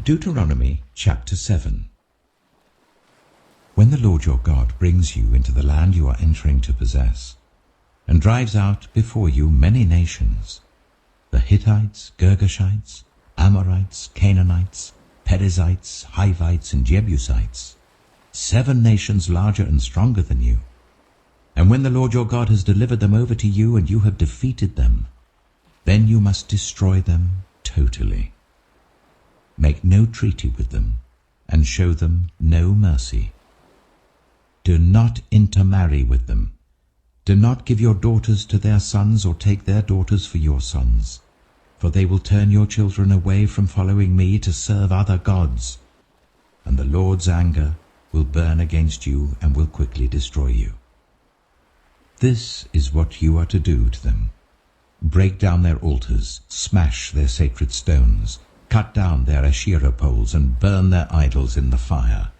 Deuteronomy chapter 7. When the Lord your God brings you into the land you are entering to possess, and drives out before you many nations, the Hittites, Girgashites, Amorites, Canaanites, Perizzites, Hivites, and Jebusites, 7 nations larger and stronger than you, and when the Lord your God has delivered them over to you and you have defeated them, then you must destroy them totally. Make no treaty with them, and show them no mercy. Do not intermarry with them. Do not give your daughters to their sons, or take their daughters for your sons, for they will turn your children away from following me to serve other gods, and the Lord's anger will burn against you and will quickly destroy you. This is what you are to do to them. Break down their altars, smash their sacred stones, cut down their Asherah poles, and burn their idols in the fire.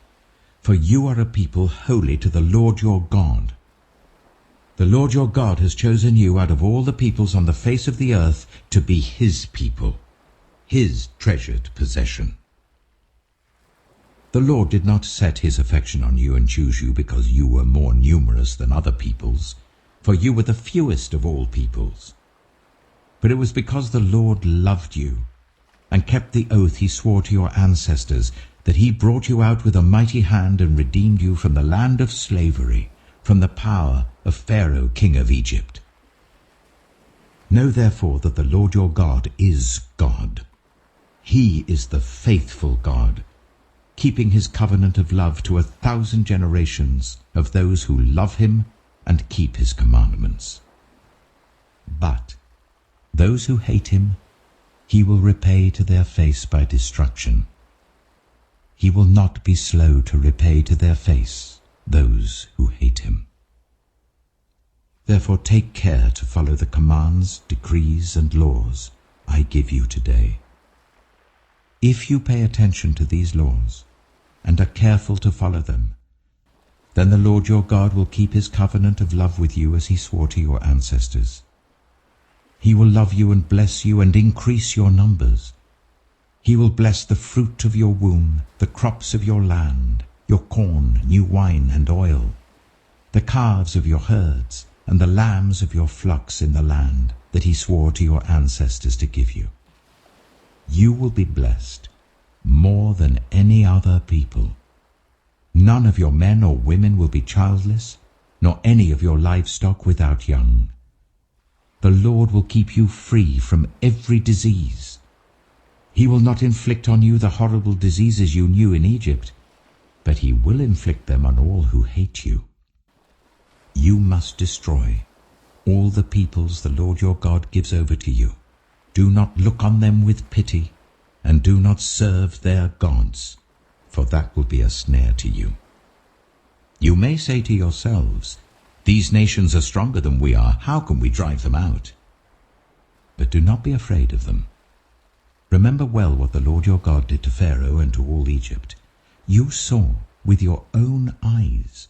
For you are a people holy to the Lord your God. The Lord your God has chosen you out of all the peoples on the face of the earth to be his people, his treasured possession. The Lord did not set his affection on you and choose you because you were more numerous than other peoples, for you were the fewest of all peoples. But it was because the Lord loved you and kept the oath he swore to your ancestors, that he brought you out with a mighty hand and redeemed you from the land of slavery, from the power of Pharaoh, king of Egypt. Know therefore that the Lord your God is God. He is the faithful God, keeping his covenant of love to 1,000 generations of those who love him and keep his commandments. But those who hate him, he will repay to their face by destruction. He will not be slow to repay to their face those who hate him. Therefore take care to follow the commands, decrees, and laws I give you today. If you pay attention to these laws and are careful to follow them, then the Lord your God will keep his covenant of love with you as he swore to your ancestors. He will love you and bless you and increase your numbers. He will bless the fruit of your womb, the crops of your land, your corn, new wine, and oil, the calves of your herds, and the lambs of your flocks in the land that he swore to your ancestors to give you. You will be blessed more than any other people. None of your men or women will be childless, nor any of your livestock without young. The Lord will keep you free from every disease. He will not inflict on you the horrible diseases you knew in Egypt, but he will inflict them on all who hate you. You must destroy all the peoples the Lord your God gives over to you. Do not look on them with pity, and do not serve their gods, for that will be a snare to you. You may say to yourselves, "These nations are stronger than we are. How can we drive them out?" But do not be afraid of them. Remember well what the Lord your God did to Pharaoh and to all Egypt. You saw with your own eyes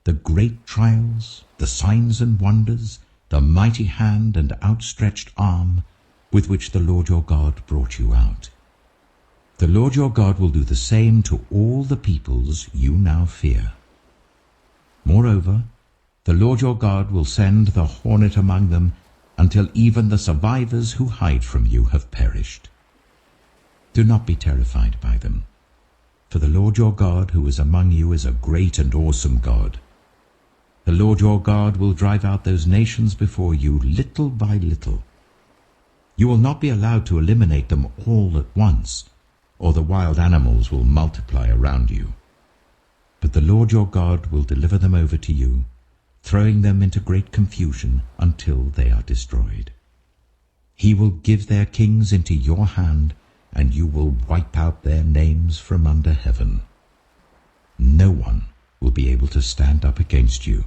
the great trials, the signs and wonders, the mighty hand and outstretched arm with which the Lord your God brought you out. The Lord your God will do the same to all the peoples you now fear. Moreover, the Lord your God will send the hornet among them until even the survivors who hide from you have perished. Do not be terrified by them, for the Lord your God who is among you is a great and awesome God. The Lord your God will drive out those nations before you little by little. You will not be allowed to eliminate them all at once, or the wild animals will multiply around you. But the Lord your God will deliver them over to you, throwing them into great confusion until they are destroyed. He will give their kings into your hand, and you will wipe out their names from under heaven. No one will be able to stand up against you.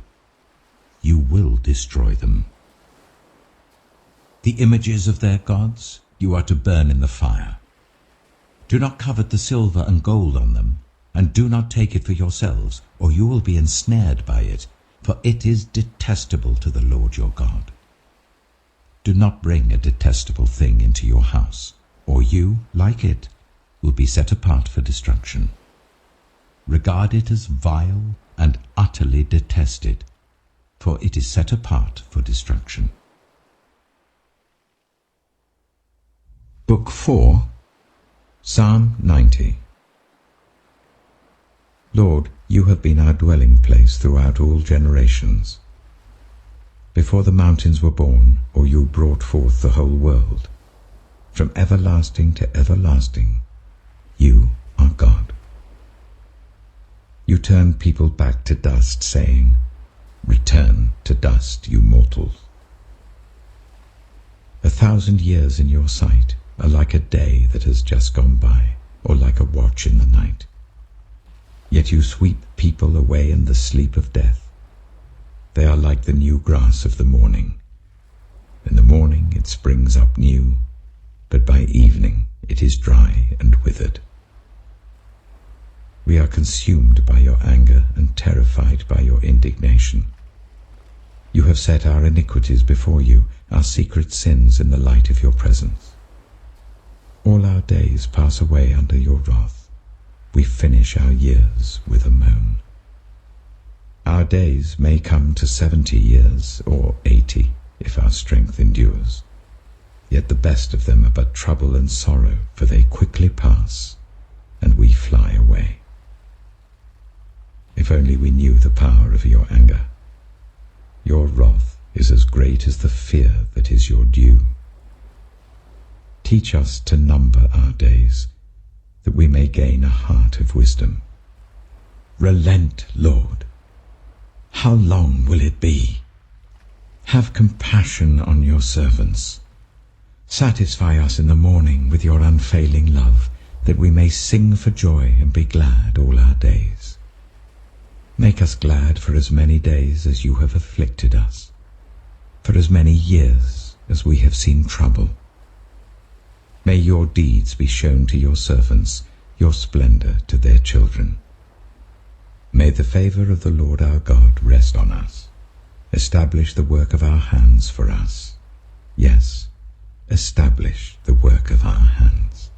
You will destroy them. The images of their gods you are to burn in the fire. Do not covet the silver and gold on them, and do not take it for yourselves, or you will be ensnared by it, for it is detestable to the Lord your God. Do not bring a detestable thing into your house, or you, like it, will be set apart for destruction. Regard it as vile and utterly detested, for it is set apart for destruction. Book 4, Psalm 90. Lord, you have been our dwelling place throughout all generations. Before the mountains were born, or you brought forth the whole world, from everlasting to everlasting, you are God. You turn people back to dust, saying, "Return to dust, you mortals." 1,000 years in your sight are like a day that has just gone by, or like a watch in the night. Yet you sweep people away in the sleep of death. They are like the new grass of the morning. In the morning it springs up new, but by evening it is dry and withered. We are consumed by your anger and terrified by your indignation. You have set our iniquities before you, our secret sins in the light of your presence. All our days pass away under your wrath. We finish our years with a moan. Our days may come to 70 years, or 80, if our strength endures. Yet the best of them are but trouble and sorrow, for they quickly pass, and we fly away. If only we knew the power of your anger. Your wrath is as great as the fear that is your due. Teach us to number our days, that we may gain a heart of wisdom. Relent, Lord. How long will it be? Have compassion on your servants. Satisfy us in the morning with your unfailing love, that we may sing for joy and be glad all our days. Make us glad for as many days as you have afflicted us, for as many years as we have seen trouble. May your deeds be shown to your servants, your splendor to their children. May the favor of the Lord our God rest on us. Establish the work of our hands for us. Yes, establish the work of our hands.